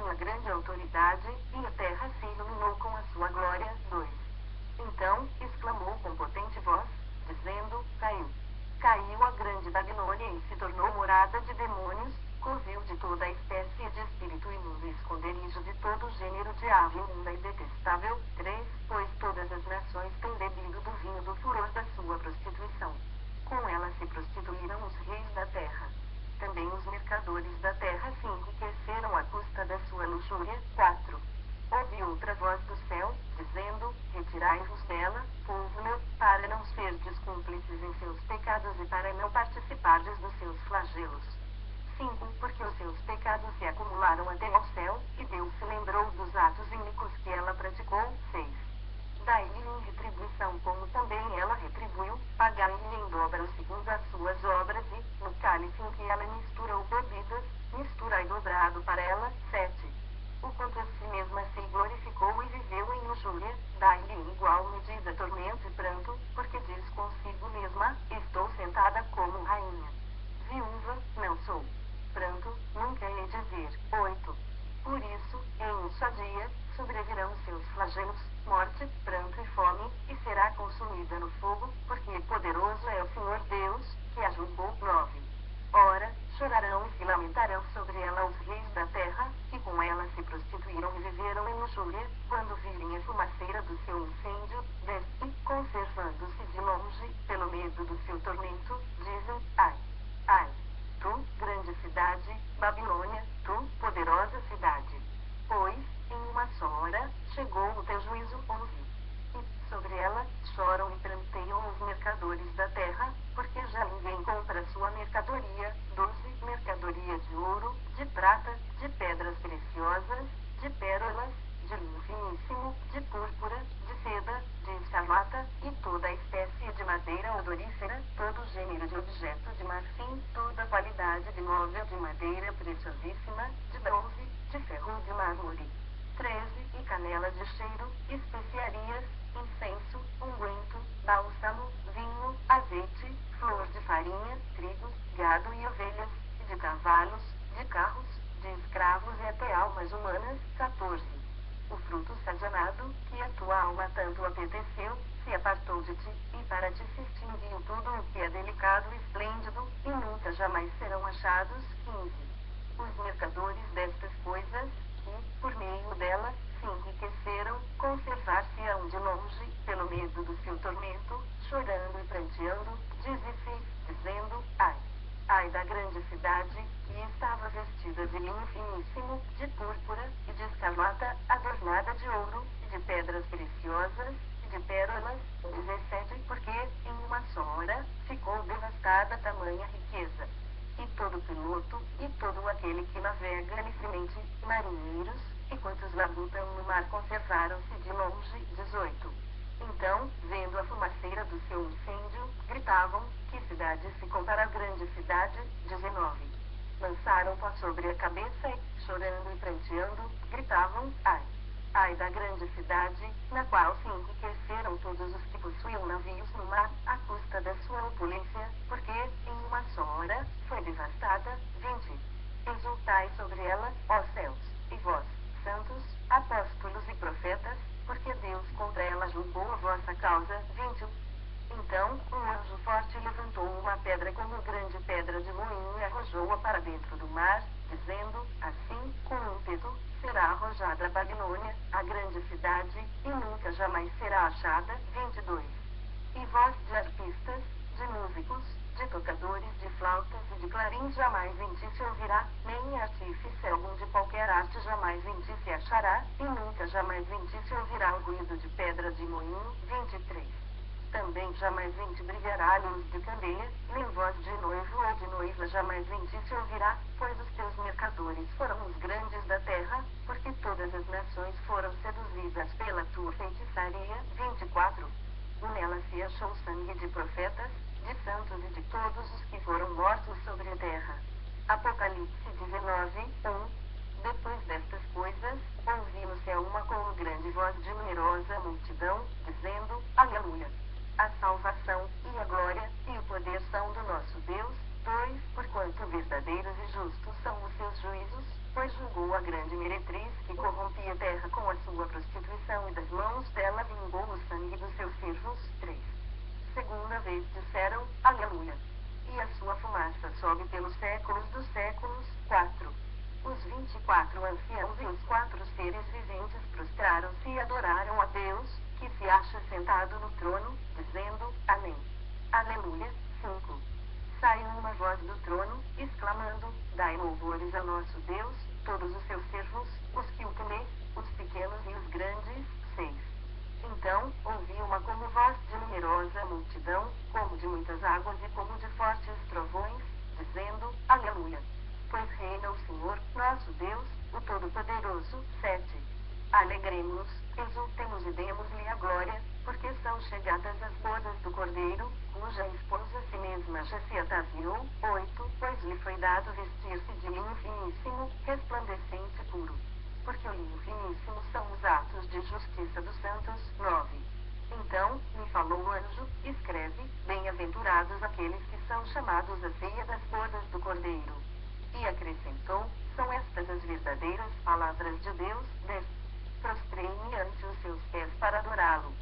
sua grande autoridade, e a terra se iluminou com a sua glória. 2. Então, exclamou com potente voz, dizendo, caiu. Caiu a grande Babilônia e se tornou morada de demônios, covil de toda a espécie de espírito imundo e esconderijo de todo gênero de ave imunda e detestável. 3. Pois todas as nações têm bebido do vinho do furor da sua prostituição. Com ela se prostituíram os reis da terra. Também os mercadores da terra se enriqueceram à custa da sua luxúria. 4. Ouvi outra voz do céu, dizendo, retirai-vos dela, povo meu, para não serdes cúmplices em seus pecados e para não participardes dos seus flagelos. 5. Porque os seus pecados se acumularam até ao céu, e Deus se lembrou dos atos iníquos que ela praticou. 6. Dai-lhe em retribuição como também ela retribuiu, pagai-lhe em dobro segundo as suas obras e, no cálice em que ela misturou bebidas, misturai dobrado para ela. 7. O quanto a si mesma se glorificou e viveu em luxúria, dai-lhe em igual medida tormento e pranto, porque diz consigo mesma, estou sentada como rainha. Viúva, não sou. Pranto, nunca hei de ver. 8. Por isso, em um só dia, sobrevirão seus flagelos, morte, pranto e fome, e será consumida no fogo, porque poderoso é o Senhor Deus, que a julgou. 9. Ora, chorarão e se lamentarão sobre ela os reis da terra, que com ela se prostituíram e viveram em luxúria, quando virem a fumaceira do seu incêndio. 10. E, conservando-se de longe, pelo medo do seu tormento, dizem, ai, ai, tu, grande cidade, Babilônia, tu, poderosa cidade. Pois, em uma só hora, chegou o teu juízo. 11. E, sobre ela, choram e pranteiam os mercadores da terra, porque já ninguém compra sua mercadoria. 12. Mercadoria de ouro, de prata, de pedras preciosas, de pérolas, de linho finíssimo, de púrpura, de seda, de escarlata, e toda a espécie de madeira odorífera, todo gênero de objeto de marfim, toda qualidade de móvel de madeira preciosíssima, de bronze, de ferro de mármore. 13. E canela de cheiro, especiarias, incenso, unguento, bálsamo, vinho, azeite, flor de farinha, trigo, gado e ovelhas, e de cavalos, de carros, de escravos e até almas humanas. 14. O fruto sazonado, que a tua alma tanto apeteceu, se apartou de ti, e para ti se extinguiu tudo o que é delicado e esplêndido, e nunca jamais serão achados. 15. Os mercadores destas coisas, que, por meio delas, se enriqueceram, conservar-se-ão de longe, pelo medo do seu tormento, chorando e pranteando, dize-se, dizendo, ai. Ai da grande cidade, que estava vestida de linho finíssimo, de púrpura, e de escarlata, adornada de ouro, e de pedras preciosas, e de pérolas. 17. Porque, em uma só hora, ficou devastada tamanha riqueza. E todo piloto, e todo aquele que navega livremente, marinheiros, e quantos labutam no mar conservaram-se de longe. 18. Então, vendo a fumaceira do seu incêndio, gritavam, que cidade se compara à grande cidade. 19. Lançaram pó sobre a cabeça e, chorando e pranteando, gritavam, ai. Ai da grande cidade, na qual se enriqueceram todos os que possuíam navios no mar, à custa da sua opulência, porque, em uma só hora, foi devastada. 20. Exultai sobre ela, ó céus, e vós, santos, apóstolos e profetas, porque Deus contra ela julgou a vossa causa. 21. Então, um anjo forte levantou uma pedra como grande pedra de moinho e arrojou-a para dentro do mar, dizendo, assim, com ímpeto, será arrojada a Babilônia, a grande cidade, e nunca jamais será achada. 22. E voz de arpistas, de músicos, de tocadores de flautas e de clarins jamais em ti se ouvirá, nem artífice algum de qualquer arte jamais em ti se achará, e nunca jamais em ti se ouvirá o ruído de pedra de moinho. 23. Também jamais em ti brilhará a luz de candeia, nem voz de noivo ou de noiva jamais em ti se ouvirá, pois os teus mercadores foram os grandes da terra, porque todas as nações foram seduzidas pela tua feitiçaria. 24. Nela se achou sangue de profetas, de santos e de todos os que foram mortos sobre a terra. Apocalipse 19, 1. Depois destas coisas, ouvi no céu uma como grande voz de numerosa multidão, dizendo, Aleluia! A salvação, e a glória, e o poder são do nosso Deus. 2. Porquanto verdadeiros e justos são os seus juízos, pois julgou a grande grande meretriz que corrompia a terra com a sua prostituição, e das mãos dela vingou o sangue dos seus servos. 3. Segunda vez disseram, aleluia. E a sua fumaça sobe pelos séculos dos séculos. 4. Os 24 anciãos e os 4 seres viventes prostraram-se e adoraram a Deus, que se acha sentado no trono, dizendo, amém. Aleluia. 5. Saiu uma voz do trono, exclamando, dai louvores ao nosso Deus, todos os seus servos, os que o temem, os pequenos e os grandes. 6. Então, ouvi uma como voz de numerosa multidão, como de muitas águas e como de fortes trovões, dizendo, aleluia. Pois reina o Senhor, nosso Deus, o Todo-Poderoso. 7. Alegremo-nos, exultemos e demos-lhe a glória, porque são chegadas as bodas do Cordeiro, cuja esposa a si mesma já se ataviou. 8. Pois lhe foi dado vestir-se de linho finíssimo, resplandecente e puro. Porque o linho finíssimo são os atos de justiça dos santos. 9. Então, me falou o anjo, escreve, bem-aventurados aqueles que são chamados à ceia das bodas do Cordeiro. E acrescentou, são estas as verdadeiras palavras de Deus. 10. Prostrei-me ante os seus pés para adorá-lo.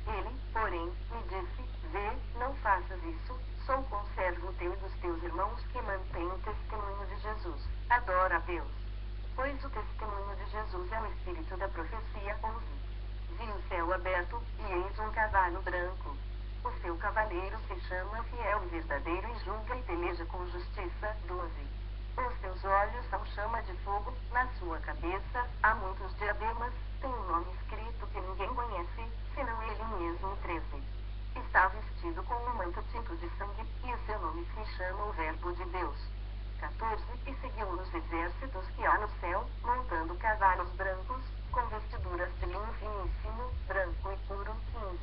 Ele, porém, me disse, vê, não faças isso, sou conservo teu e dos teus irmãos que mantêm o testemunho de Jesus. Adora a Deus. Pois o testemunho de Jesus é o espírito da profecia. 11. Vi o céu aberto, e eis um cavalo branco. O seu cavaleiro se chama Fiel e Verdadeiro e julga e peleja com justiça. 12. Os seus olhos são chama de fogo, na sua cabeça há muitos diademas, tem um nome escrito que ninguém conhece, senão ele mesmo. 13. Está vestido com um manto tinto de sangue, e o seu nome se chama o Verbo de Deus. 14. E seguiu os exércitos que há no céu, montando cavalos brancos, com vestiduras de linho finíssimo, branco e puro. 15.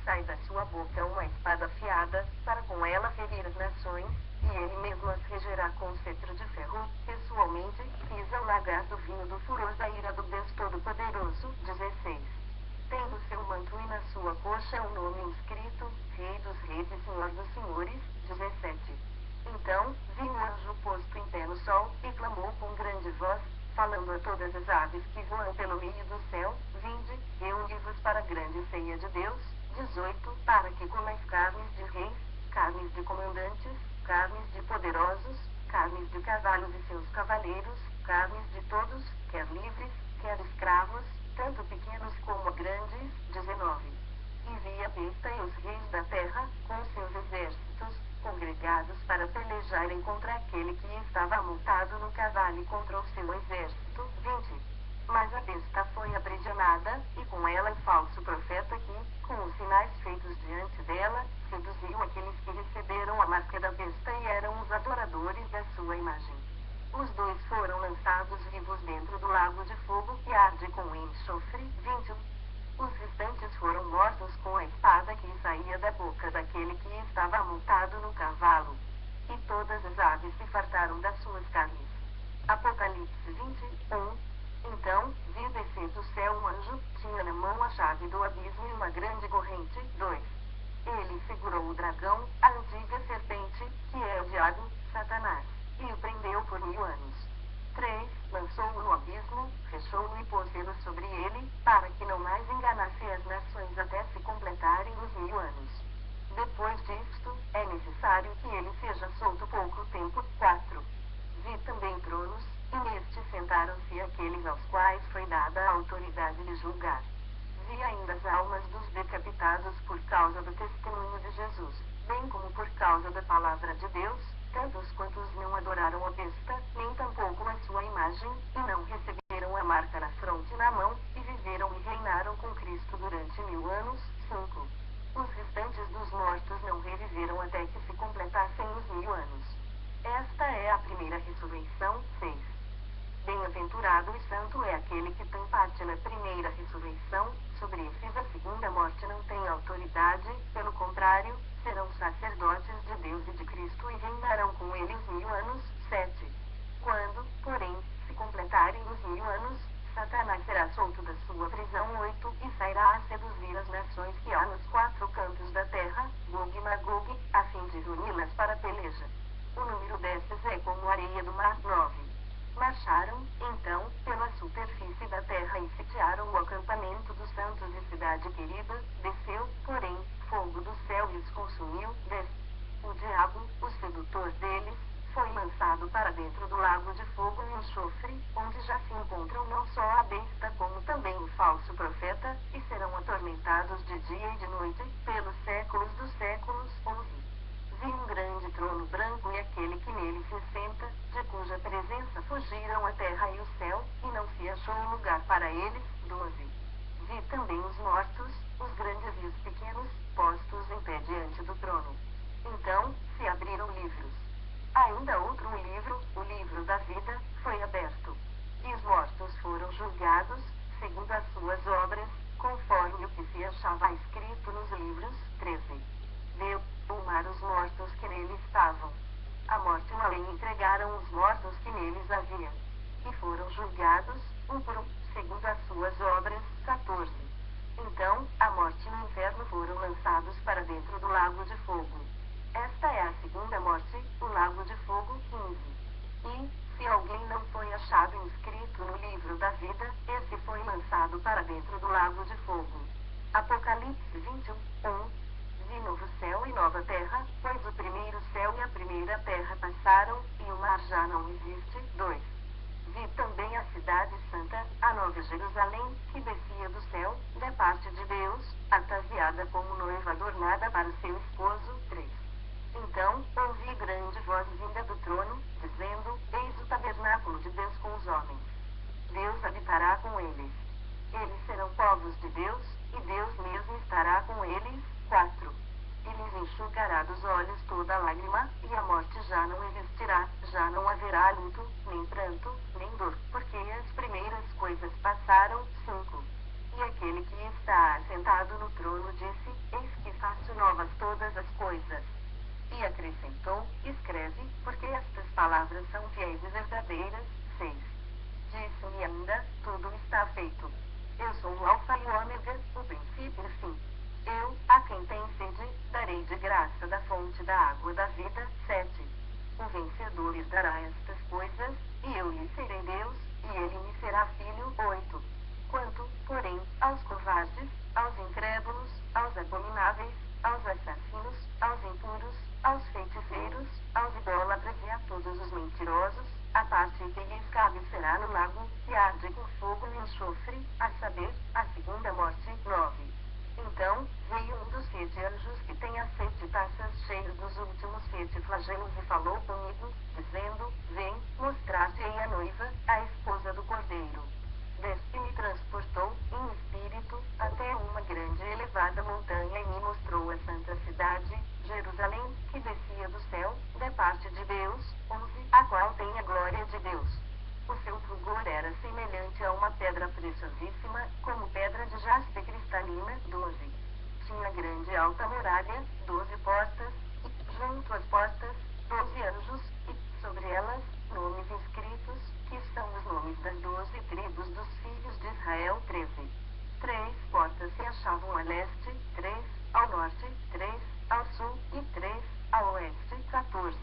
Sai da sua boca uma espada afiada, para com ela ferir as nações, e ele mesmo as regerá com um cetro de ferro. Pessoalmente, pisa o lagar do vinho do furor da ira do Deus Todo-Poderoso. 16. Tem no seu manto e na sua coxa o nome inscrito, Rei dos Reis e Senhor dos Senhores. 17. Então, vi um anjo posto em pé no sol, e clamou com grande voz, falando a todas as aves que voam pelo meio do céu, vinde, reuni-vos para a grande ceia de Deus. 18. Para que comais carnes de reis, carnes de comandantes, carnes de poderosos, carnes de cavalos e seus cavaleiros, carnes de todos, quer livres, quer escravos, tanto pequenos como grandes. 19. E vi a besta e os reis da terra, com seus exércitos, congregados para pelejarem contra aquele que estava montado no cavalo e contra o seu exército. 20. Mas a besta foi aprisionada, e com ela o falso profeta que, com os sinais feitos diante dela, seduziu aqueles que receberam a marca da besta e eram os adoradores da sua imagem. Os dois foram lançados vivos dentro do lago de fogo que arde com enxofre. 21. Os restantes foram mortos com a espada que saía da boca daquele que estava montado no cavalo. E todas as aves se fartaram das suas carnes. Apocalipse 21. Então, vi descer do céu um anjo, tinha na mão a chave do abismo e uma grande corrente. 2. Ele segurou o dragão, a antiga serpente, que é o diabo, Satanás, e o prendeu por 1000 anos. 3. Lançou-o no abismo, fechou-o e pôs selos sobre ele, para que não mais enganasse as nações até se completarem os 1000 anos. Depois disto, é necessário que ele seja solto pouco tempo. 4. Vi também tronos, e neste sentaram-se aqueles aos quais foi dada a autoridade de julgar. Vi ainda as almas dos decapitados por causa do testemunho de Jesus, bem como por causa da palavra de Deus, tantos quantos não adoraram a besta, nem tampouco a sua imagem, e não receberam a marca na fronte e na mão, e viveram e reinaram com Cristo durante 1000 anos. 5. Os restantes dos mortos não reviveram até que se completassem os 1000 anos. Esta é a primeira ressurreição. 6. Bem-aventurado e santo é aquele que tem parte na primeira ressurreição, sobre esses a segunda morte não tem autoridade, pelo contrário, serão sacerdotes de Deus e de Cristo e reinarão com ele os 1000 anos. 7. Quando, porém, se completarem os 1000 anos, Satanás será solto da sua prisão. 8. E sairá a seduzir as nações que há nos 4 cantos da terra, Gog e Magog, a fim de reuni-las para a peleja. O número destas é como a areia do mar. 9. Marcharam, então, pela um lugar para eles. 12. Vi também os mortos, os grandes e os pequenos, postos em pé diante do trono. Então, se abriram livros. Ainda outro livro, o livro da vida, foi aberto. E os mortos foram julgados, segundo as suas obras, conforme o que se achava escrito nos livros. 13. Deu o mar os mortos que nele estavam. A morte e o além entregaram os mortos que neles havia. E foram julgados, um por um, segundo as suas obras. 14. Então, a morte e o inferno foram lançados para dentro do lago de fogo. Esta é a segunda morte, o lago de fogo. 15. E, se alguém não foi achado inscrito no livro da vida, esse foi lançado para dentro do lago de fogo. Apocalipse 21, 1. Vi novo céu e nova terra, pois o primeiro céu e a primeira terra passaram, e o mar já não existe. 2. Vi também a cidade santa, a nova Jerusalém, que descia do céu, da parte de Deus, ataviada como noiva adornada para seu esposo. 3. Então, ouvi grande voz vinda do trono, dizendo: Eis o tabernáculo de Deus com os homens. Deus habitará com eles. Eles serão povos de Deus, e Deus mesmo estará com eles. 4. E lhes enxugará dos olhos toda lágrima, e a morte já não existirá, já não haverá luto, nem pranto, nem dor, porque as primeiras coisas passaram. 5. E aquele que está assentado no trono disse: Eis que faço novas todas as coisas. E acrescentou: Escreve, porque estas palavras são fiéis e verdadeiras. 6. Disse-me ainda: Tudo está feito. Eu sou o Alfa e o Ômega, o princípio e o fim. Eu, a quem tem sede, darei de graça da fonte da água da vida. 7. O vencedor herdará estas coisas, e eu lhe serei Deus, e ele me será filho. 8. Quanto, porém, aos covardes, aos incrédulos, aos abomináveis, aos assassinos, aos impuros, aos feiticeiros, aos idólatras e a todos os mentirosos, a parte que lhes cabe será no lago, que arde com fogo e enxofre, a saber, a segunda morte. 9. Então, veio um dos 7 anjos que tem as 7 taças cheias dos últimos 7 flagelos e falou comigo, dizendo: Vem, mostrar-te-ei a noiva, a esposa do Cordeiro. Desce e me transportou, em espírito, até uma grande e elevada montanha e me mostrou a santa cidade, Jerusalém, que descia do céu, da parte de Deus. 11. A qual tem a glória de Deus. O seu fulgor era semelhante a uma pedra preciosíssima, como pedra de jaspe cristalina. 12. Tinha grande e alta muralha, 12 portas, e, junto às portas, 12 anjos, e, sobre elas, nomes inscritos, que são os nomes das 12 tribos dos filhos de Israel. 13. 3 portas se achavam a leste, 3, ao norte, 3, ao sul, e 3, ao oeste. 14.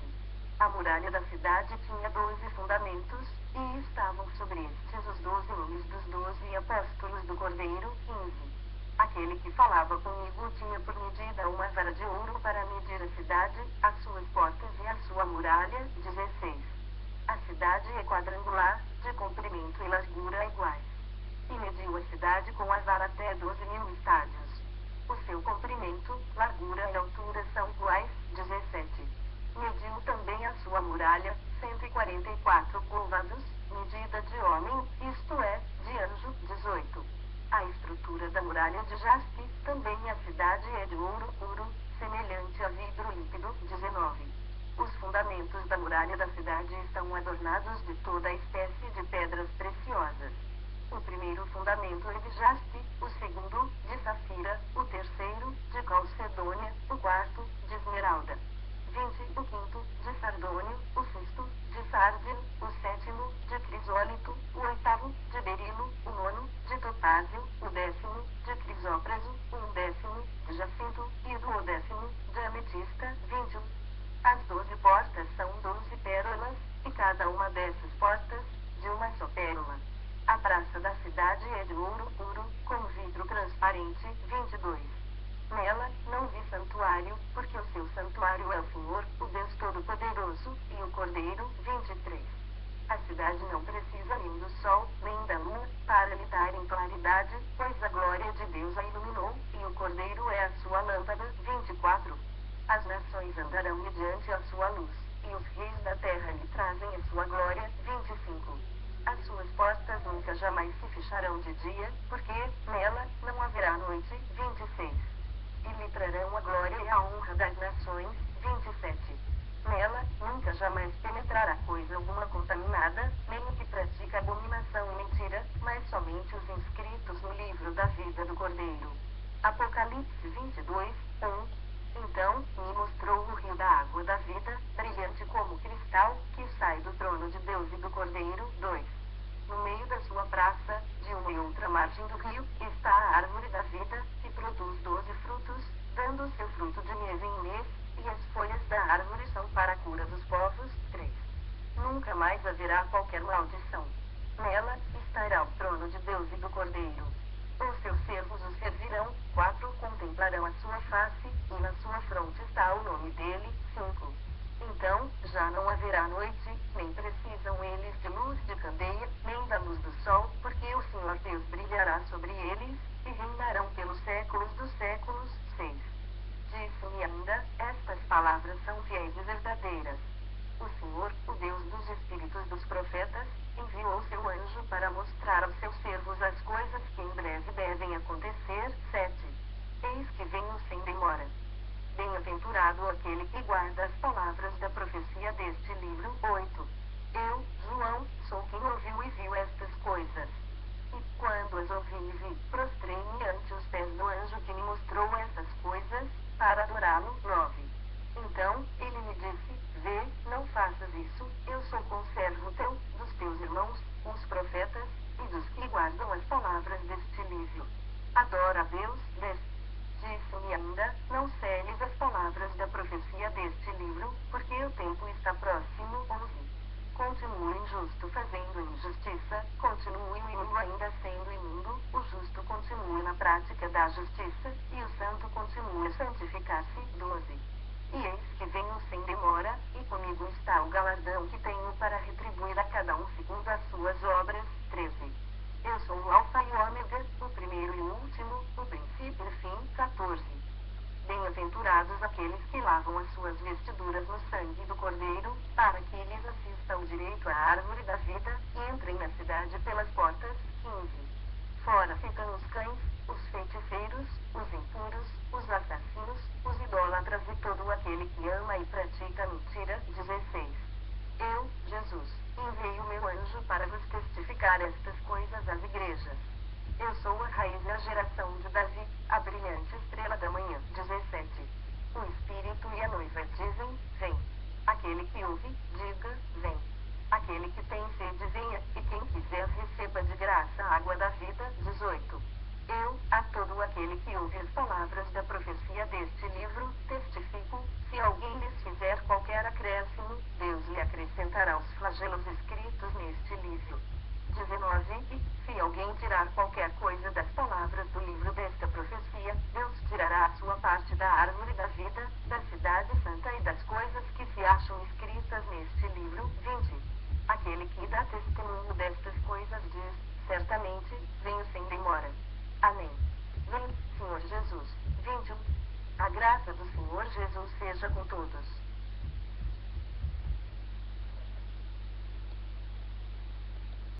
A muralha da cidade tinha 12 fundamentos, e estavam sobre estes os 12 nomes dos 12 apóstolos do Cordeiro. 15. Aquele que falava comigo tinha por medida uma vara de ouro para medir a cidade, as suas portas e a sua muralha. 16. A cidade é quadrangular, de comprimento e largura iguais. E mediu a cidade com a vara até 12.000 estádios. O seu comprimento, largura e altura são iguais. 17. Mediu também a sua muralha, 144 côvados, medida de homem, isto é, de anjo. 18. A estrutura da muralha de jaspe, também a cidade é de ouro puro, semelhante a vidro líquido. 19. Os fundamentos da muralha da cidade estão adornados de toda a espécie de pedras preciosas. O primeiro fundamento é de jaspe, o segundo, de safira, o terceiro, de calcedônia, o quarto, de esmeralda. 20. O quinto, de sardônio, o sexto, de sárdio, o sétimo, de crisólito, o oitavo, de berilo, o nono, de topázio, o 10º, de crisópraso, o 11º, de jacinto, e o 12º, de ametista. 21. As 12 portas são 12 pérolas, e cada uma dessas portas, de uma só pérola. A praça da cidade é de ouro puro, com vidro transparente. 22. Nela, não vi santuário, porque o seu santuário é o Senhor, o Deus Todo-Poderoso, e o Cordeiro. 23. A cidade não precisa nem do sol, nem da lua, para lhe dar em claridade, pois a glória de Deus a iluminou, e o Cordeiro é a sua lâmpada. 24. As nações andarão mediante a sua luz, e os reis da terra lhe trazem a sua glória. 25. As suas portas nunca jamais se ficharão de dia, porque nela não haverá noite. 26. E lhe trarão a glória e a honra das nações. 27. Nela nunca jamais penetrará coisa alguma contaminada, nem o que pratica abominação e mentira, mas somente os inscritos no livro da vida do Cordeiro. Apocalipse 22, 1. Então me mostrou o rio da água da vida, brilhante como cristal, que sai do trono de Deus e do Cordeiro. 2. No meio da sua praça, de uma e outra margem do rio, está a árvore da vida, que produz 12 frutos, dando seu fruto de mês em mês, e as folhas da árvore são para a cura dos povos. 3. Nunca mais haverá qualquer maldição. Nela estará o trono de Deus e do Cordeiro. Os seus servos o servirão. 4. Contemplarão a sua face, e na sua fronte está o nome dele. 5. Então, já não haverá noite, nem precisam eles de luz de candeia, nem da luz do sol, porque o Senhor Deus brilhará sobre eles, e reinarão pelos séculos dos séculos. 6. Disse-me ainda, estas palavras são fiéis e verdadeiras. O Senhor, o Deus dos espíritos dos profetas, enviou seu anjo para mostrar aos seus servos as coisas que em breve devem acontecer. 7. Eis que venho sem demora. Bem-aventurado aquele que guarda as palavras da profecia deste livro. 8. Eu, João, sou quem ouviu e viu estas coisas. E quando as ouvi e vi, prostrei-me ante os pés do anjo que me mostrou essas coisas, para adorá-lo. 9. Então, ele me disse, vê, não faças isso, eu sou conservo teu, dos teus irmãos, os profetas, e dos que guardam as palavras deste livro. Adora a Deus. 10. Disse-me ainda, não celes as palavras da profecia deste livro, porque o tempo está próximo. 11. Continue o injusto fazendo injustiça, continue o imundo ainda sendo imundo, o justo continue na prática da justiça, e o santo continue a santificar-se. 12. E eis que venho sem demora, e comigo está o galardão que tenho para retribuir a cada um segundo as suas obras. 13. Eu sou o Alfa e o Ômega, o primeiro e o último, o princípio e o fim. 14. Bem-aventurados aqueles que lavam as suas vestiduras no sangue do Cordeiro, para que lhes assista o direito à árvore da vida, e entrem na cidade pelas portas. 15. Fora ficam os cães, os feiticeiros, os impuros, os assassinos, os idólatras e todo aquele que ama e pratica mentira. 16. Eu, Jesus, enviei o meu anjo para vos testificar estas coisas às igrejas. Eu sou a raiz e a geração de Davi, a brilhante estrela da manhã. 17. O Espírito e a noiva dizem, vem. Aquele que ouve, diga, vem. Aquele que tem sede venha, e quem quiser receba de graça a água da vida. 18. Eu, a todo aquele que ouve as palavras da profecia deste livro, testifico, se alguém lhes fizer qualquer acréscimo, Deus lhe acrescentará os flagelos escritos neste livro. 19. E, se alguém tirar qualquer coisa das palavras do livro desta profecia, Deus tirará a sua parte da árvore da vida, da cidade santa e das coisas que se acham escritas neste livro. 20. Aquele que dá testemunho destas coisas diz, certamente, venho sem demora. Amém. Vem, Senhor Jesus. 21. A graça do Senhor Jesus seja com todos.